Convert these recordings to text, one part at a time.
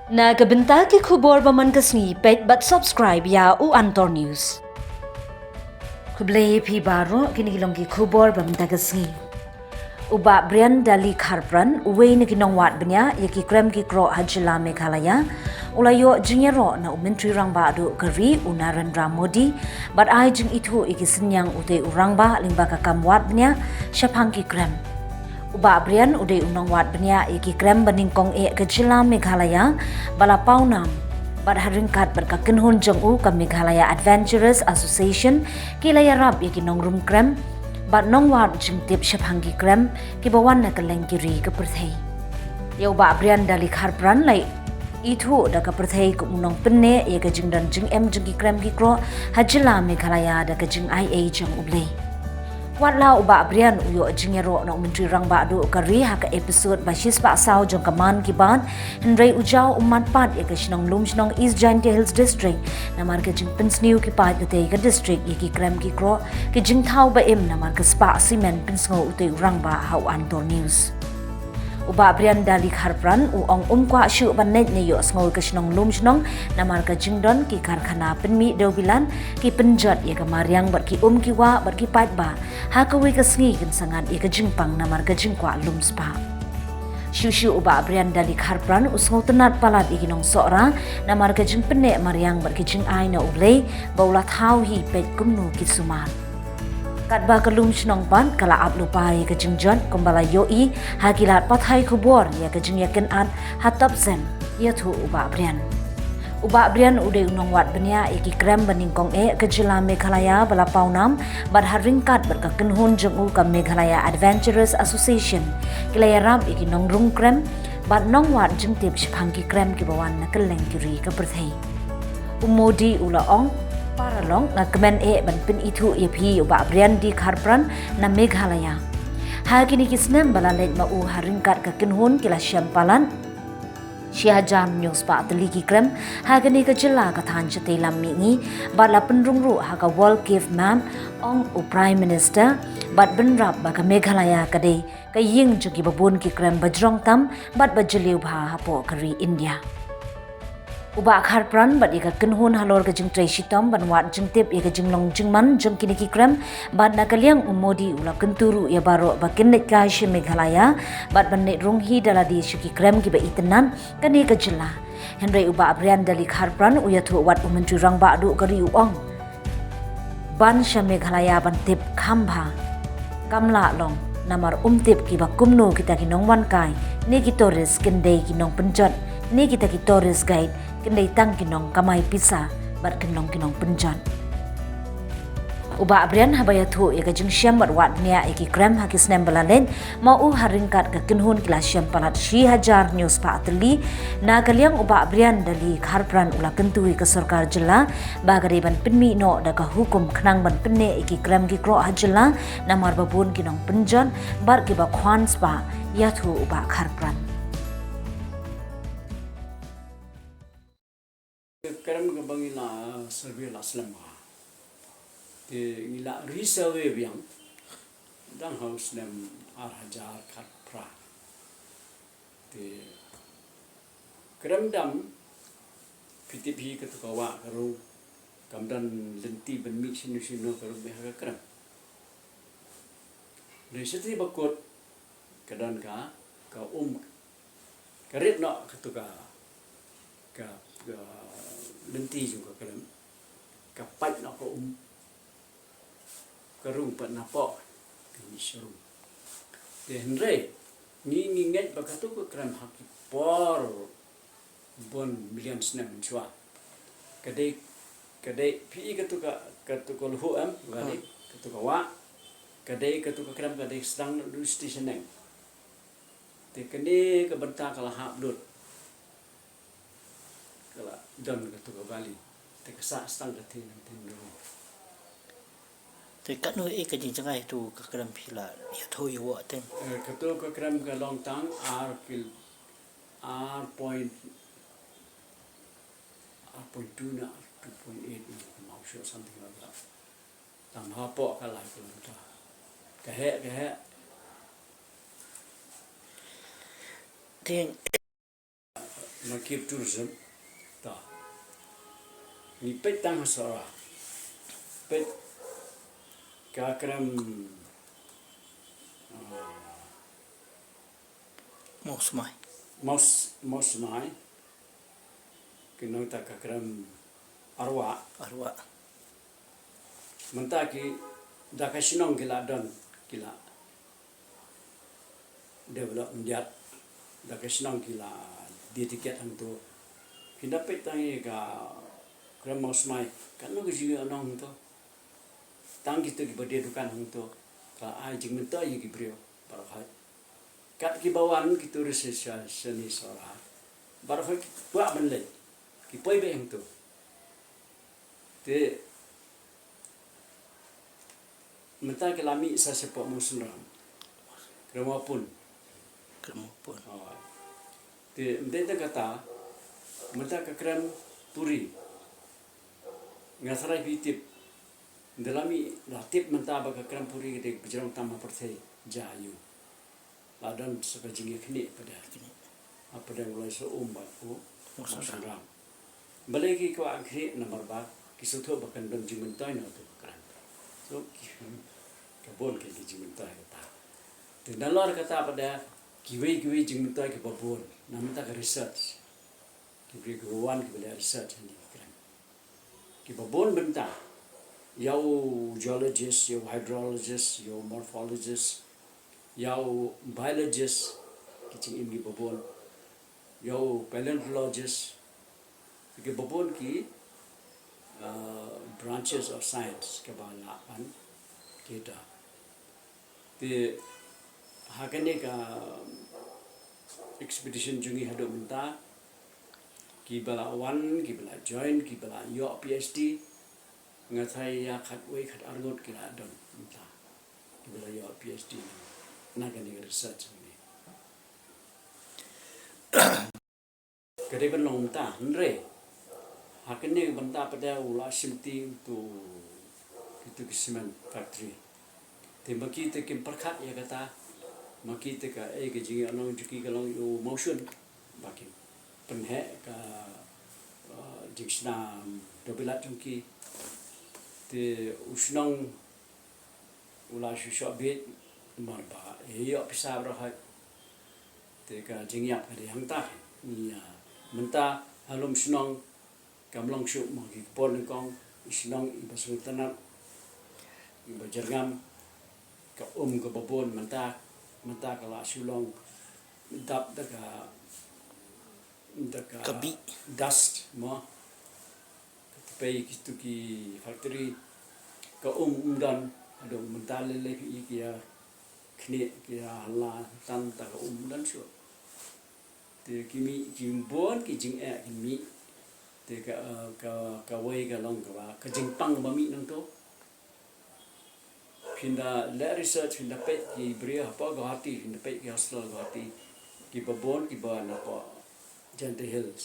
Nagabenta ki khubor baman kasni pet but subscribe ya u Antor News. Kublay pi baro kinigilong ki khubor bamenta kasni. Uba Brian Dali Kharpran uwe ni kinongwat banya yaki krem ki kro hajila Meghalaya ulayo jingyaro na umentri rangba adu kari Narendra Modi but ai jing itu ikisinyang ute urangba lingba kakamwat banya syapang ki krem. Uba Brian uday unang wat banya iki krem baningkong kajila Meghalaya bala paunam bad haringkat berkakenhun jong u ka Meghalaya Adventurous Association kilaya rap iki nongrum krem bad nong wat jing tip syaphangi krem ki bawan na kalengkiri ke perthai. Ya Uba Brian Dali Kharpran lai itu da ka perthai ku munong penne ya ka jing dan jing jing ki krem ki kro hajila Meghalaya da ka jing IA jong ublay. Watla Uba Brian uyo jingero na menteri rangba adu kari haka episode basis pak sao jong kaman kiban henry ujau ummat pat ya kashnong Lumshnong East Giant Hills District na marka jing pensniu ki pat ute ka district yaki krem ki kro ki jing thau ba im na marka spa cement pensngo ute rangba hau Antor News. Uba Brian Dali Kharpran uong kwa syu banet ne yo sngo kashnong Lumshnong na marka jingdon ki karkhana penmi dobilan ki penjat ya kamariang bar ki kiwa bar ki patba hakawi kasngi kin sangat ya ka jingpang na marka jingkwa lumspa. Syu Uba Brian Dali Kharpran usngo tenat palat ikinong sora na marka jing penne mariang bar ki jing ai na ublay baulat hau hi pet kumnu ki sumat. Katba ke Lumshnong pan kala aplupa ya ke jingjot kumbala yoi hakilat pathai kubor ya ke jing yakin at hatap zen ya tu Uba Brian. Uba Brian uday unong wat banya iki krem baningkong ke jila Meghalaya bala paunam bad haringkat berkakenhun jong u ka Meghalaya Adventurous Association kilaya rap iki nong rung krem bad nong wat jing tip syaphangi krem ki bawan na kalengkiri ke perthai. Umodi ulaong paralong na kemen ban pin itu yapi Uba Brian di Kharpran na Meghalaya. Hakini kisnem balalet mau haringkat ka kinhun kila syampalan Syajan news pa teliki krem hakini ka jela ka than chate lam mingi bala penrungru haka wall cave man ong u prime minister bat benrap ba ka Meghalaya kade ka ying jogi babun ki krem bajrong tam bat bajeliu bha hapo kari India. Uba Kharpran bat ika kenhun halor ka jing tray shitom ban wat jing tip ika jing long jing man jing kini ki krem bat nakaliang umodi ula kenturu ya baro ba kinnet ka shi Meghalaya bat bannet rung hi daladi shuki krem ki ba itenan kani ka jila. Henry Uba Brian Dali Kharpran uyatu wat umentri rangba adu kari uong. Ban sha Meghalaya ban tip khamba kamla long namar tip ki ba kumnu kita ki nong wan kai ni ki toris kendai ki nong penjat ni kita ki toris guide kendai tang kinong kamay pisa bat kinong penjan. Uba Brian habaya tu ya kajing syam bat wat niya iki krem hakis nembalanen mau haringkat ka kinhun kila syam palat shi hajar news pa atli na kaliang Uba Brian Dali Kharpran ula kentui ke sarkar jela bagari ban penmi no da ka hukum khnang ban penne iki krem ki kro hajela namar babun kinong penjan bar ki ba khwan spa ya tu Uba Kharpran. Krem ke bangila survey la selama te ngila resurvey biang dang house nem hajar khat pra te krem dam PTP ke tu kawa karu kamdan lenti ben mix sinu karu beha krem reseti bakot kadan ka karit no ketuka ka lenti juga krem kapat nak ko karung pat napok ni syurung de henry ni nget bakatu ko krem hak por bon million snem chwa kadai pi katu ko lu am gari katu ko wa kadai katu ko krem kadai sedang du station neng te kene ke benta kala hak lut kala dan katu ko bali te kesa stang dati nang tindu te kat no ka jing jangai tu ka krem phila ya tho yo wa ten katu ko krem ka long tang r point 2 na 2.8 I'm not sure something like that tam ha po ka lai ko ta ka he ten makip tourism ta ni pet tang hasara pet ka kram Mau semai. mos mai kinong ta ka kram arwa Arwah. menta ki da ka sinong kila don kila develop ndiat da ka sinong kila di tiket ang tu hindapat tangi ka kram mos mai kan no gi anong to tang gitu ki bade dukan hang to ka ai jing menta yi ki brio barhat kat ki bawan ki tu resesya seni sora barhat wa ban le ki poi be hang to te menta ke lami sa sepak musnram krema pun Krem pun. te menta kata menta ka krem puri ngasarai pitip dalami latip menta ba ka krem puri de bejrong tama perthai jayu ladan saka jingi khni pada apa dan mulai so umbat ko musnram balai ko akhri nomor ba kisutho bakan dom jimentai no tu krem so kabon ke jimentai kata te dalor kata pada kiwi jimentai ke babon namita ke research kiwi kewan ke bela research ni krem ki babon benta yau geologist yau hydrologist yau morphologist yau biologist ki ingi babon yau paleontologist ki babon ki branches of science ke bala an kita te hakane ka expedition jungi hado minta ki bala one ki bala join ki bala yo PhD ngathai ya khat wei khat argot ki don minta ki bala yo PhD na kan research ni kade ban long ta nre hakane banta pada ula simti tu itu cement factory te maki te kim perkhat ya kata maki te ka ke jingi anong juki ka long yo motion bakin penhe ka jingsna dobilat jungki te usnong ula shusha bit marba yo pisa braha te ka jingya ka de hangta ni menta Lumshnong kamlong shu magi pon kong isnong ibasultanat ibajargam ka ka babon menta kala sulong dap daga Kabi. dust mo pay kitu ki factory ka dan ado menta lele ki ya kni ki hala tan ta ka dan shu te kimi jimbon ki jing e kimi te ka wei ka long ka jing pang ba mi nang to pinda le research pinda pet ki bria apa Guwahati pinda pet ki hostel Guwahati ki babon ki ba na pa Gentle Hills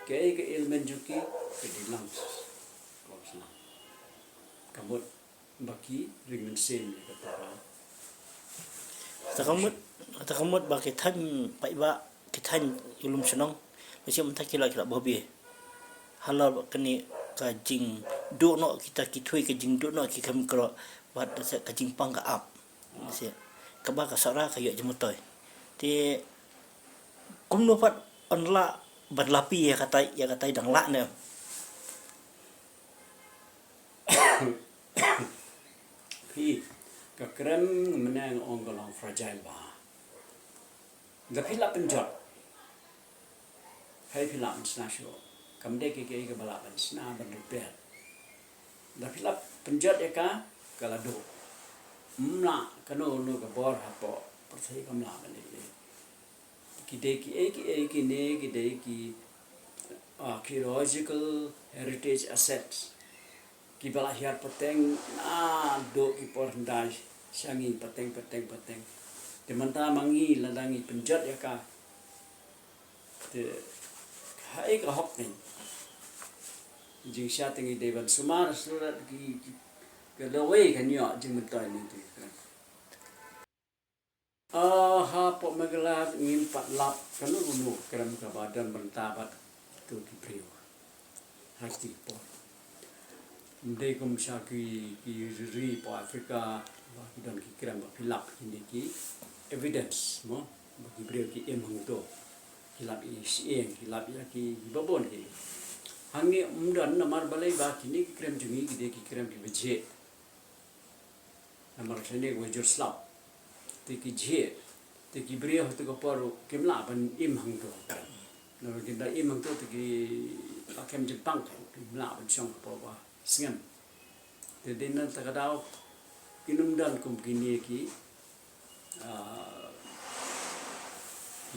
ke ilmen juki ke di Lumshnong kamut baki ringen sen kata Takamut ba kitan pa iba kitan Lumshnong. Macam mentah kila bobi. Halor kini ka jing do no kita kitui ka jing do no ki kam kro wat ka jing pang ka up. Se ka ba ka sara ka yo jemutoi. Ti kum no pat onla berlapi ya kata dang la ne. Hi ka krem menang onggolang fragile ba the philap penjot hai philap international kamde ke bala ban sna ban repair the philap penjot ka kalado mna kano no ka bor hapo perthai kamla ban le ki ne ki archaeological heritage assets ki bala hiar pateng na do ki por ndai sangi pateng te manta mangi ladangi penjat ya ka te hai ka hok ning jing sha tingi devan sumar surat ki ke lawai kan yo jing mentai ni tu Ha po magalat ngin patlap kanu gunu krem ka badan bertabat tu ki priu. Hati po. Ndai kum syaki ki ri po Afrika ba ki don ki krem ba pilap ini ki evidence mo bagi priu ki emang to. Hilap i sieng hilap ya ki babon ki. Hangi umdan namar balai ba kini ki krem jungi ki krem ki beje. Namar sene wajur slap. Tiki jhe tiki brio tu ko paru kemla ban im hang to no kita im hang to tiki pakem jepang kemla ban song ko ba singam te dinan takadau kinum dan kum kini ki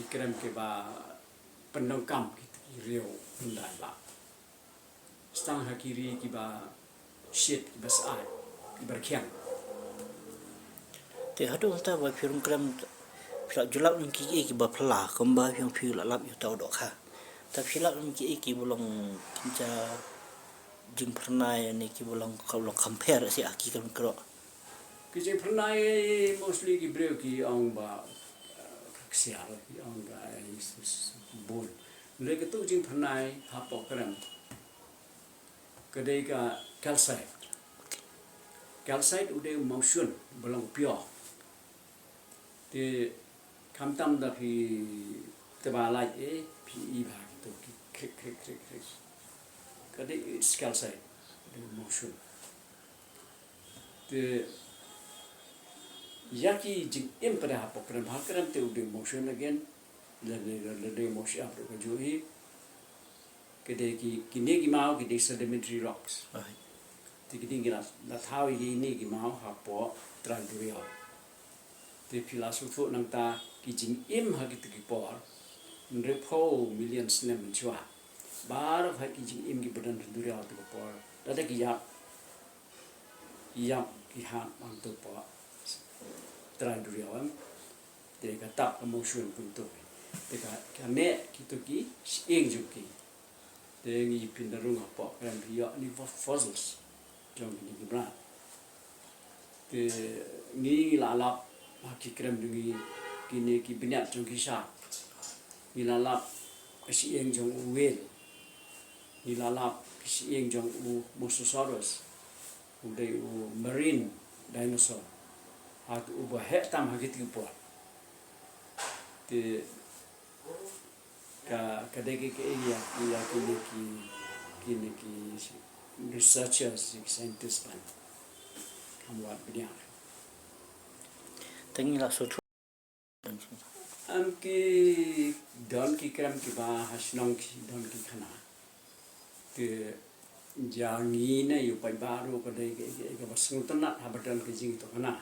krem ke ba pendong kam ki rio undai ba stang hakiri ki ba shit ki bas ai ki berkiang Te hadu ta ba phirung krem phila julap ning ki ba phla kamba yang phila lap yu tau do kha. Ta phila ning ki bolong kinca jing pernai ni ki bolong kalau compare si aki kan kro. Kiji pernah mostly ki breu ki ang ba sial ki ang ba bun. Lei ke tu jing pernah hapo krem. Kedai ka calcite. Calcite udah motion belum pure. Thì khám tâm là thì tế bà lại ấy thì y bà tổ kì krik cái đấy scale side motion thì giá khi chính em phải học program học program từ đường motion again là motion học được cái gì cái đấy cái này cái màu cái đấy sedimentary rocks thì cái này là thao cái này cái màu học bỏ tranduria thì philosophy nang ta ki jing im ha ki ki por repo millions ne mun chwa bar ha ki jing im ki badan duria tu ko por da da ki ya ki ha mang tu po tra duria am te ka tap emotion pun tu te ka ne ki tu ki ing ju ki te ngi pin da rung ha po ram bi ya ni fossils jong ni bra te ngi la la ki krem dungi kini ki binyat jong ki sha ni la la si eng jong wel ni la la si eng jong mosasaurus udai marine dinosaur hat uba he tam ha git po te ka de ke ya kini ki researchers scientists ban kamwat binyat Tengi la so am ki don ki krem ki ba hasnong ki don ki khana te jangi na yu pai ba ro ka dei ke ba sung tan na ha badan ki jing to khana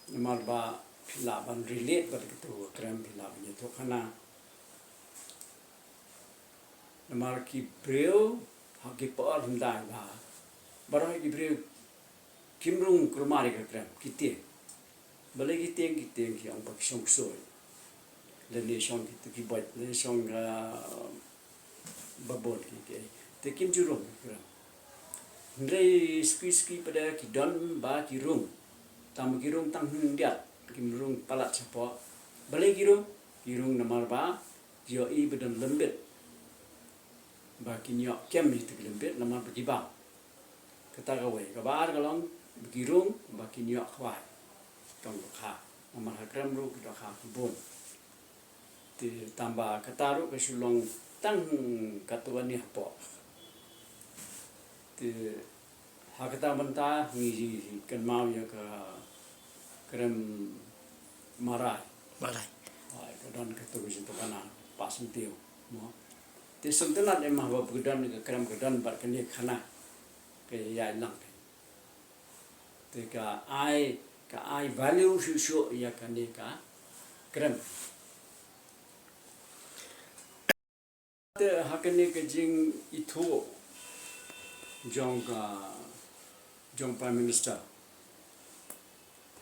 namar ba phila ban relate ba ki to krem phila ba to khana namar ki breu ha ki pa hunda ba barai ki breu kimrung krumari ka krem ki te balai kita yang bagi song soy, lalu song kita kibat, lalu song babon kita, tekim jurung kira. Ndai ski pada kidon ba kirung, tam kirung tang hundiat, kirung palat siapa, balai kirung namar ba, jo i badan lembut, ba kinyok kem itu lembut namar berjibang, kata kawai, kabar kalong kirung ba kinyok kawai. Tong kha namar hakram ru kita kha bun ti tambah kataru ke sulong tang katuan ni hapo ti hakata menta ngi kan mau ya ka krem marai ai ka dan ka tu jitu kana pas tiu mo ti sentena emah ba budan ke krem kedan bar kene khana ke ya lang ti ka ai value susu ya kane ka krem te hakane ke jing itu jong prime minister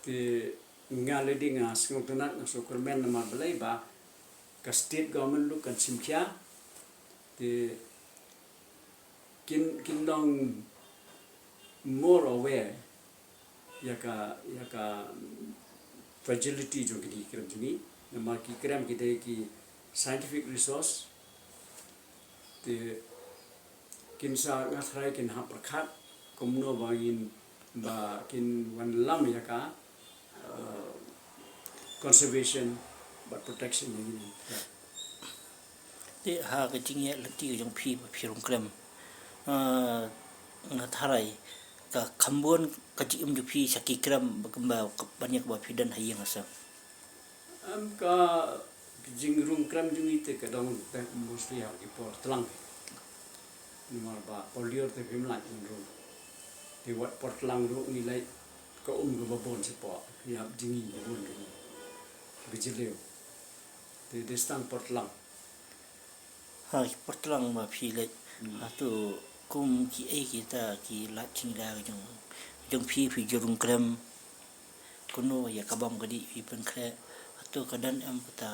te ngale ding asung tunat so kermen nama belai ba ka state government lu kan simkia te kin long more aware ya ka fragility jo ki krem jini nama ki krem ki de ki scientific resource te kinsa ngathrai kin ha prakhat kumno bangin ba kin wan lam ya ka conservation but protection ni te ha ka jingye lati jong phi rong krem nga tharai ka khambon ka ji ju phi saki krem ba banyak ba phi dan hayang asa am ka jing rung krem jing ite ka dong te mostly ha ki por tlang numar ba polior te phim lai rung thì what pot lang ro ni lai ko ga bon se po ya jingi ga bon ro bijileo thì de stang pot lang ha portlang ma phi le atu kum ki e ki ta ki la ching la jong phi jurung krem kuno ya kabam gadi phi pen kre atu kadan am ta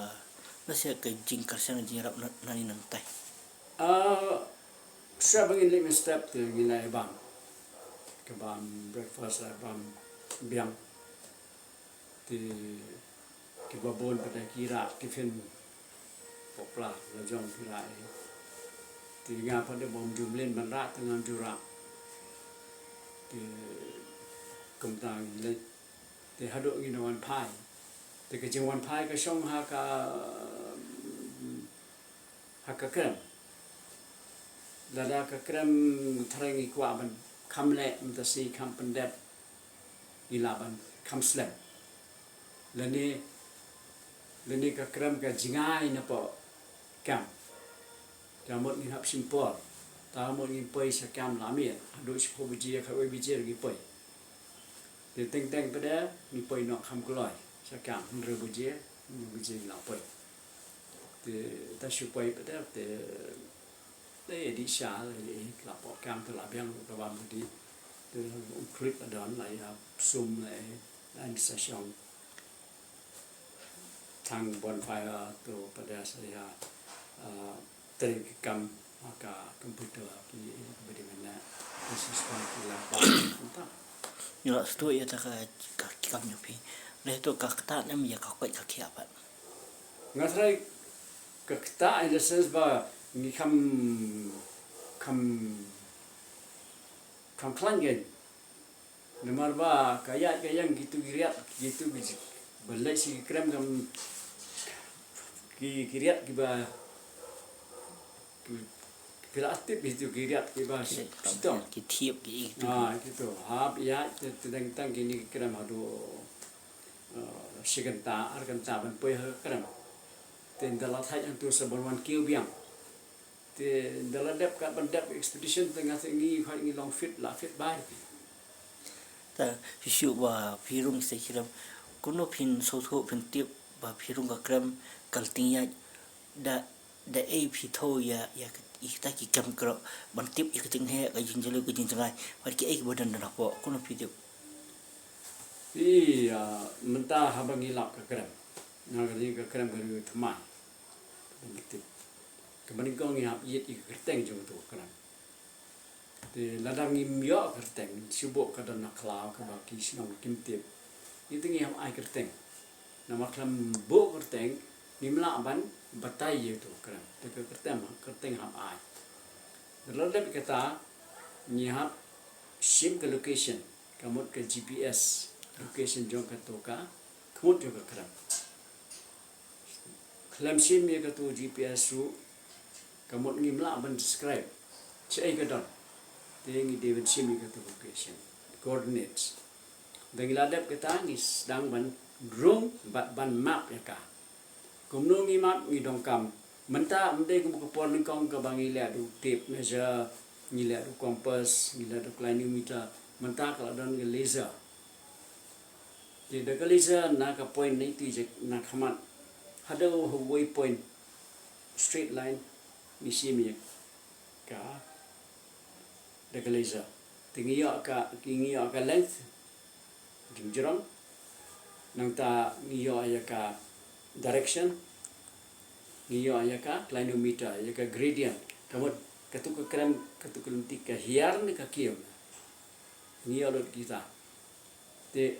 na se ka jing karsang jing rap nani nang tai Sabang in step to gilai bam kebam breakfast bam biang thì cái babon pada kira tiffin popla la jong kira thì nga pada bom jumlen banra tengam jura thì công tang le thì hado ngin wan pai thì cái jing wan pai ka song ha ka krem lada ka krem tharangi kwa ban khamle mtasi kham pandep ilaban kham slem lani ka krem ka jingai na po kam kamot ni hap simpol ta mo ni poi sa kam la mi do si po biji ka we biji ri poi de teng pada ni poi no kham kloi sa kam re biji ni biji la poi de ta shu poi pada de di sha la po kam ta la biang ka bam di de clip adon lại sum lại anh sa shong thang bonfire to pada saya terikam maka komputer ki bagaimana sistem lapan entah yo sto ya ta ka kam nyu phi le to ka ta nam ya ka kwai ka khia ba ngatrai ka ta in the sense ba ni kam klangen nomor ba kayak yang gitu giriat gitu biji belai si krem kam ki giriat ki ba kreatif itu giriat ki ba stone ki thiep ki gitu hab ya teng tang kini krem adu siganta arganta ban poi krem ten dalat hai yang tu sabon kiu biang te dalat dep ka ban dep expedition tengah tengi khai ngi long fit la fit bai ta hishu ba phirung se kiram kuno phin so tho phin tip ba phirung ka kram kalting ya da a phi tho ya ta ki kam kro ban tip ik ting he ka jin jelo ka jin changai par ki ek bodan na po kuno phi tip iya mentah habang ilap ka krem ngari ka krem ka ru thmai tip kemudian kau ngihap yit ik kerteng jong tu krem te ladang ngim yo kerteng subok ka dan naklau ka baki sinong kim tip itu ngihap ai kerteng nama krem bo kerteng nimla ban batai ye tu krem te kerteng hap ai lalu kata ngihap sim ke location kamut ke GPS location jong ka to ka kamut jong ka krem klem sim ye ka tu GPS ru kamut ngimla ban describe chai ka don tengi David sim ye ka tu location coordinates dengan ladap kata ni sedang ban drone ban map ya ka kumno ngi map ngi dongkam menta mde kum ko por kong ka bangi le du tape measure ni le du compass ni le du clinometer menta ka don ngi laser di de ka laser na ka point ni tu je na khamat hado way point straight line ni sim ye ka de ka laser tingi ya ka length jingjot nang ta ngiyo ya ka direction ngiyo ya ka clinometer ya ka gradient kamot katuk krem katuk lentik ka hiar ni ka kiyo ngiyo lot kita te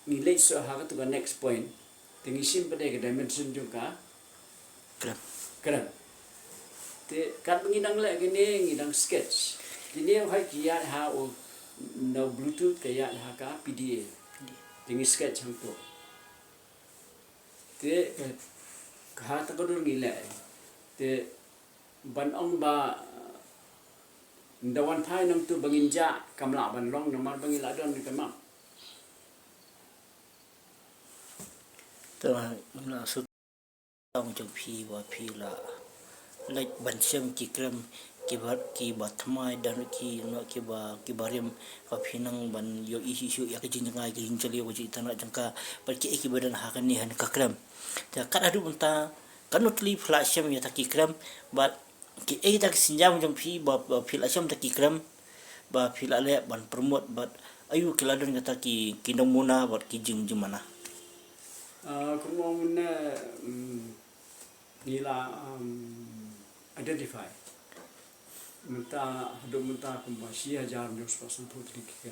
ngilai so ha tu next point tingi sim pada ke dimension juga krem keren te kat ngidang le gini ngidang sketch kini hai kia ha o no bluetooth kaya ha ka PDA tingi sketch hang tu te ha ta ko dur ngile te ban ong ba ndawan thai nam tu bangin ja kamla ban long namar bangin la don kamam to na su tong jong phi wa phi la lai ban sem ki krem ki ba thmai dan ki no ki barim ka phinang ban yo isu ya ke jinjang ki hinchali wo ji tanah jangka par ki badan ha kan ni han ka krem ta kad adu unta kanutli flash sem ya ta ki krem ba ki tak sinjam jong phi ba phi la sem ta ki krem ba phi la le ban promote ba ayu kiladon kata ki kinamuna ba ki jingjimana kumong na nila identify menta hado menta kumba 6000 news person putri ke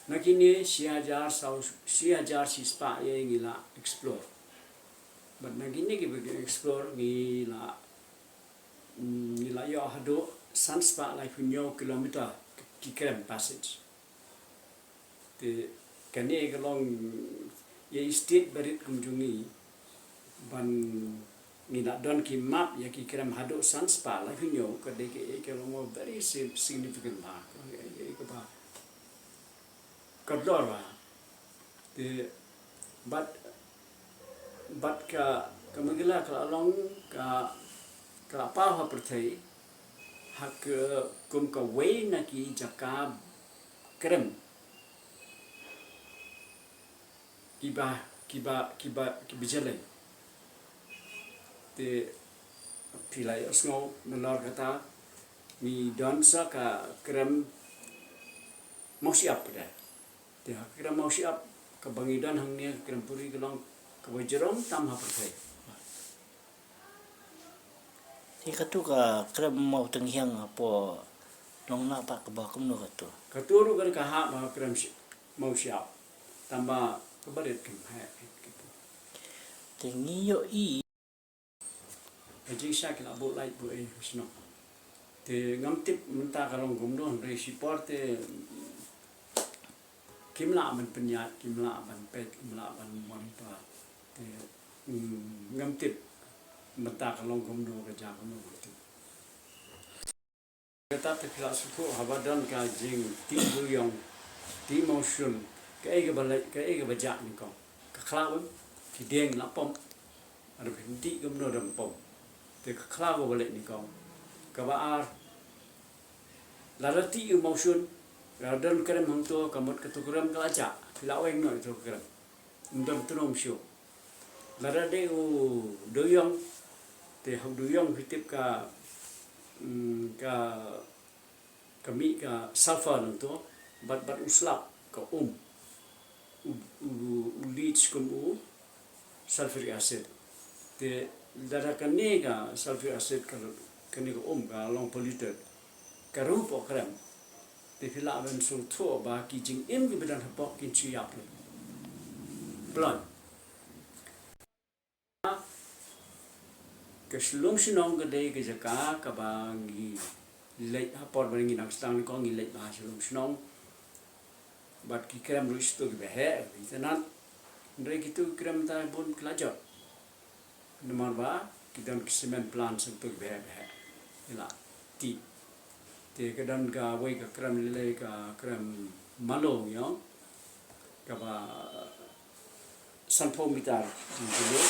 nakini 6000 sau 6000 si spa ye ngila explore but nagini ke explore ngila yo hado sun spa like punyo kilometer ki krem passage te kane galong ye state barit kumjungi ban ngila don ki map ya ki krem hado sun spa like punyo kade ke long very significant mark ke ba kadora te but ka kamagila ka long ka pa ha perthai hak kum ka way na ki jaka krem ki bijale te pilai osno menor kata ni dansa ka krem mau siap dah te krem mau siap ka bangidan hangnya krem puri gelong ka wajerong tam ha perthai ti katu ka krem mau tenghiang apa long na pa ka ba kum no katu katuru kan ka ha ma krem mau siap tambah kebarit kem ha gitu tengi yo i aji syak la bo lai bo e sno te ngam tip menta kalong gum don re siporte kimla man penyat kimla ban pet kimla ban monpa te ngam tip menta kalong gum do ka ja no gitu kata te kila suku habadan ka jing ti buyong ti motion ka e ga baja ni ko ka khlaw ki deng la pom ada henti gum no dam pom te ka khlaw balik ni ko ka ba ar la rati emotion radan krem hang to kamot ka to krem ka aja kila weng no to krem ndam trom sho la rade u doyong te hang doyong hitip ka kami ka sulfur nang to bat uslap ka leach kum sulfuric acid te dara kani ka sulfuric acid ka kani ka ka long polluted ka rupo krem te fila ben so to ba ki jing im ki bedan hapok kin chi yap plan ke Lumshnong ke dei ke jaka ka ba ngi leit hapor ba ngi nak stang ko ngi leit ba Lumshnong bat ki krem ruis to be he itanan ndre gitu krem ta bon klajot nomor ba kita ki semen plan so to be he ila ti te ke dan ka wei ka krem le ka krem malo yo ka ba sanpo mitar dulu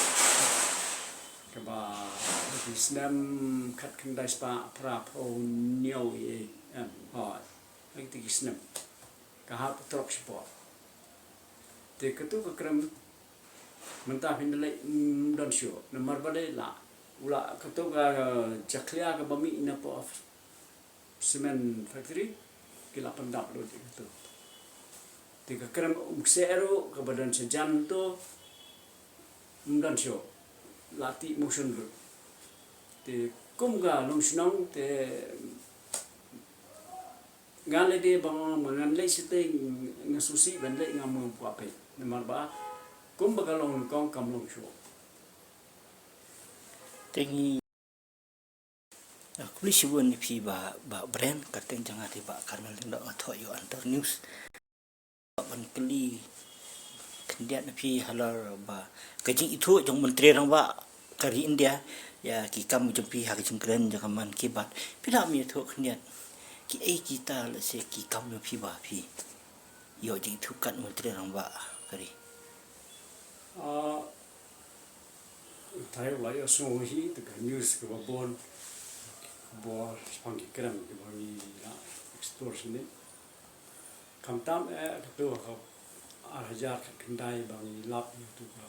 ka ba di snam khat kendai spa pra po nyo e ha ai ti snam ka ha trok sport te ketu ka krem mentah hindle don show nomor bale la ula ketu ka jaklia ka bami ina po semen factory kila pendap lo tu te ka krem uksero ka badan sejan to don show lati motion group te kum ga Lumshnong te ngale de bang mangan le site ngasusi ban le ngam pa pe Namar ba kum bagalong kong kamlong shu. Tengi Kuli sibun ni pi ba brand kateng jangan tiba karena lenda atau yo antar news ban keli kendiat ni pi halor ba kajing itu jong menteri rang ba kari India ya ki kam jempi ha kajing keren jangan man kibat pila mi itu kendiat ki kita le se ki kam yo pi ba pi yo jing itu kan menteri rang ba kari Tayo la yo so hi the news ko bon bo spangi kram ki bangi la extortion ni kamtam to ko arhajar kendai bangi lap tu ka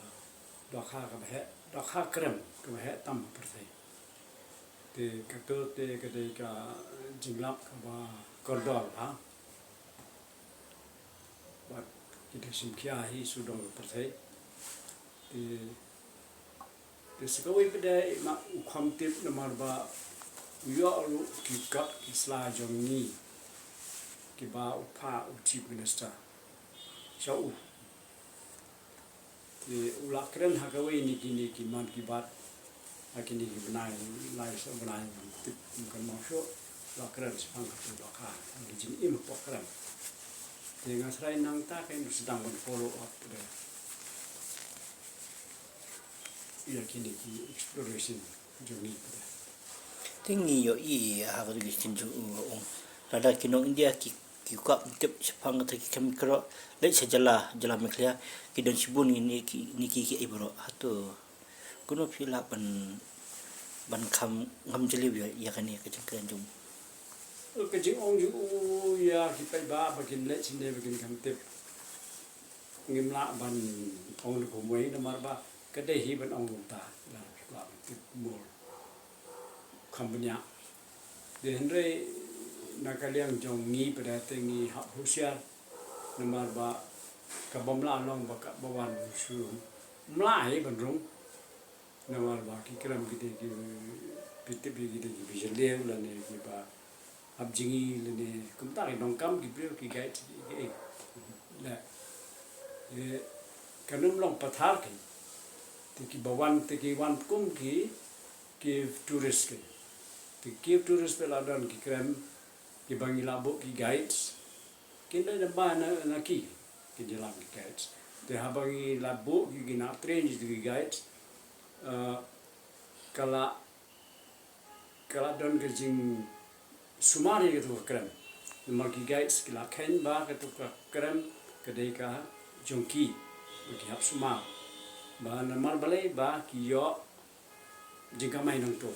dokha ka he dokha kram ka he tam perthai te ka to te ka de ka jinglap ka ba kordol ha ba kita simkia hi sudong perthai te sekawi pada mak ukham tip namar ba yo lu ki kat ki sla jong ni ki ba upha chief minister chau te ula kren ha ka we ni ki man ki bat ha ki ni ki banai lai so banai tip kan ma sho la kren spang ka tu ka ni jin im po kren te ngasrai nang ta kan sedang bon follow up de ya kini ki exploration journey Tengi yo ha ka gi tin ju ong rada kinong India ki kap tip sepang ta ki kam kro le jala meklia ki don sibun ni ki ibro hatu kuno pila ban kam ngam jeli ya kan ya kejengkan jum kejing ong ju ya ki pai ba kin le chin de kin kam tip ngimla ban ong ko moi na mar ba ka de hi ban ong ta la tip mo kampanya de henre nakaliang jong ngi pada tengi hak husia nomor ba ka bomla long ba ka bawan su mlai ban rung nomor ba ki kram ki de ki pitip ki de ki bijale la ne ki ba abjingi le ne kum ta dong kam ki brio ki gai ki la e kanum long pathar ki ki bawan te ki wan kum ki tourist ki tourist pela don ki krem ki bangi labo ki guides kinda da ba na ki jalan ki guides te habangi labo ki na train ki guides kala don ke jing sumari ke tu krem mar ki guides ki la ken ba ke tu krem ke de ka jongki ki hap suma ba na mar balai ba ki yo jingka mai nang to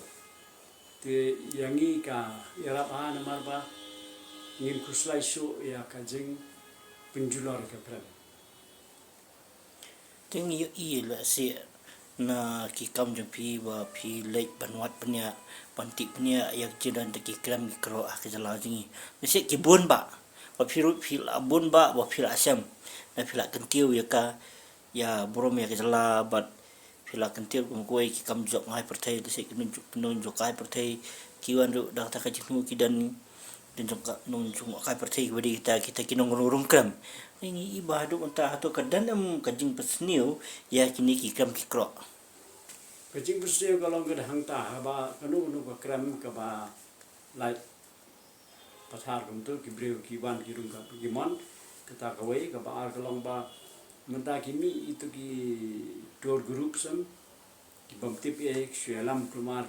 te yangi ka yarap na mar ba ngin kuslai so ya ka jing penjular ka pram tengi yo la se na ki kam jempi ba pi lek banwat penya panti penya yak jidan te ki kram ki kro ke jala jingi mese ki bun ba pi la bun ba pi la asam na pi la kentiu ya ka ya brom ya ke jala bat pila kentir koi ki kam jok ngai pertai se ki nun jok kai pertai ki wan ru dak ta ka jinu ki dan jok nun jok kai pertai badi kita kinong rung kram ini ibadu entah tu kadan am kajing pesniu ya kini ki kram ki kro kajing bersih kalau ngada hang ta ba kanu ka kram ka ba lai pathar kum tu ki breu ki wan ki rung ka ki mon kata ka wei ka ba ar kalong ba menta kimi itu ki tour group sam ki bam tip e syalam kumar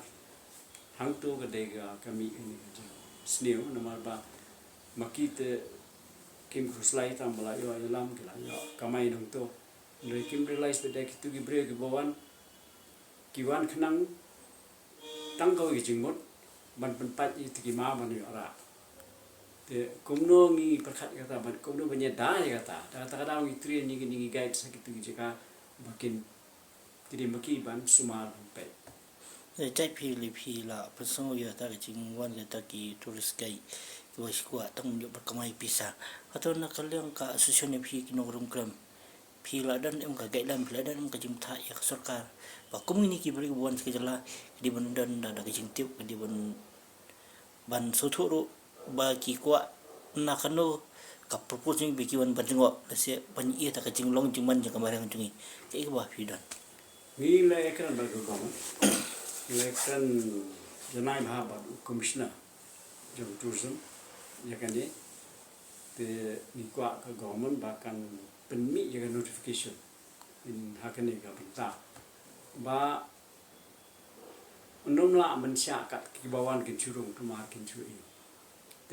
hang tu ka dega kami ini ka sneu nomor ba makite kim khuslai tam bala yo alam ki la yo kamai nang to noi kim realize be dek tu ki bre ki bawan ki wan khnang tang ko ki jingjot ban pat itu ki ma ban yo ra te kumno ngi perkhat kata ban kumno banya dai kata kata ngi tri ni guide sakitu jika makin tidak maki ban sumar pe cai pi la peso ya ta jing wan ya ta ki turis kai ki was ku atang yo berkamai pisa atau nak kalian ka asosiasi pi ki nongrum kram pi la dan em ka gailan pi la dan em ka jim tha ya sarkar ba kum ni ki beri buan ke jala di bandan da ka jing tip di ban sothuru ba ki kwa nakano ka proposing bikiwan banjungo lase banyi ta ka jinglong jingman jang kamarang jungi ke ba fidan Ni la ekran bergabung. La ekran janai bahabat komisioner jam tourism ya kan ni. Ni kuat ke government bahkan penmi jaga notification in hakane ka pinta. Ba unumla mensya kat kibawan kincurung kemar kincuri.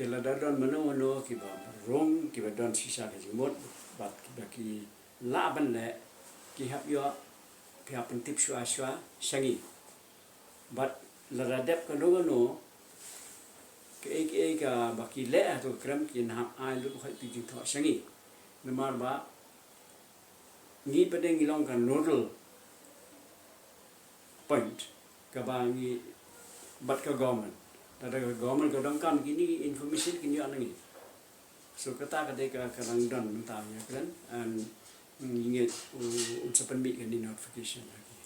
Tela dadon mano kiba rong kiba don sisa ke jimot bat kiba ki laban le ki hap yo ki hap tip shwa shangi. Bat la radep ka no ke ka baki le to krem ki na ai lu khai ti tho shangi. Namar ba ni padeng ilong kan nodal point ka ba ni bat ka government tada government ka dong kan kini information kini anangi so kata ka kadang don mentah ya kan and ingat unsapan mi kan di notification lagi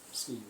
si